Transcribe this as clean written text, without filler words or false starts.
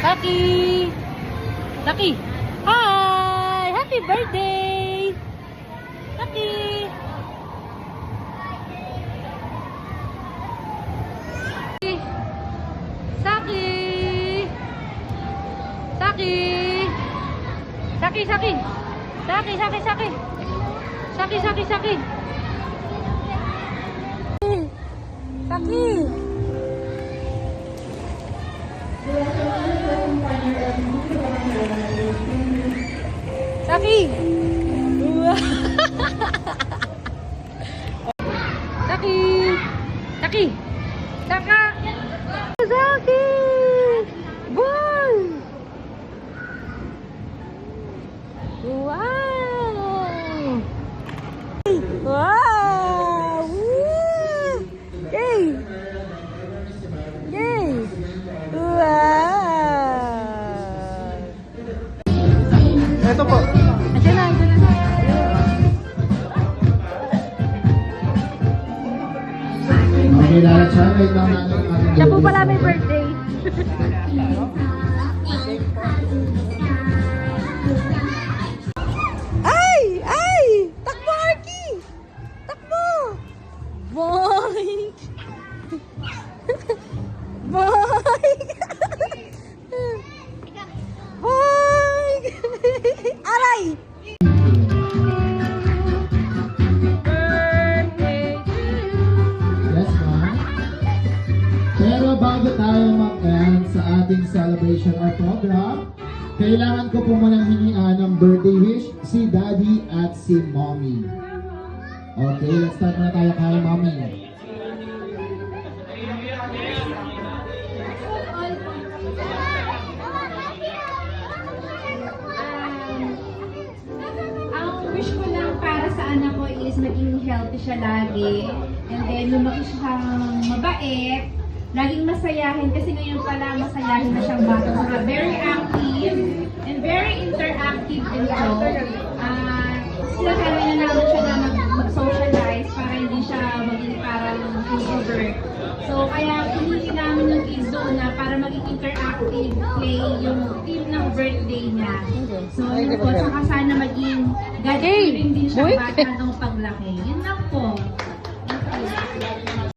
Saki! Saki! Hi! Happy birthday! Saki! Saki! Saki! Saki! Saki! Saki! Saki! Saki! Saki! Saki! Saki! Saki! Saki! Saki! Saki! Saka! Saki! Boy! Wow! Wow! Woo! Yay! Yay! Wow! Ito po. Ayan na, ayan na. Okay, wait lang natin. Siya po pala may birthday. Ay! Ay! Takbo, Arky! Takbo! Boing! Boing! Boing! Aray! Birthday to you! Yes, ma'am. Pero bago tayo mag-end sa ating celebration or program, kailangan ko po munang hingian ng birthday wish si Daddy at si Mommy. Okay, let's start muna tayo kay Mommy. Ang wish ko lang para sa anak ko is maging healthy siya lagi. And then lumaki siyang mabait. Laging masayahin kasi ngayon pala masayahin na siyang bata. Saka very active and very interactive din siya. Sinasabi na namin siya na mag-socialize para hindi siya maging parang introvert. So kaya pinili namin yung kids doon na para maging interactive play yung team ng birthday niya. So yun po, saka sana maging God-fearing din siya bata ng paglaki. Yun lang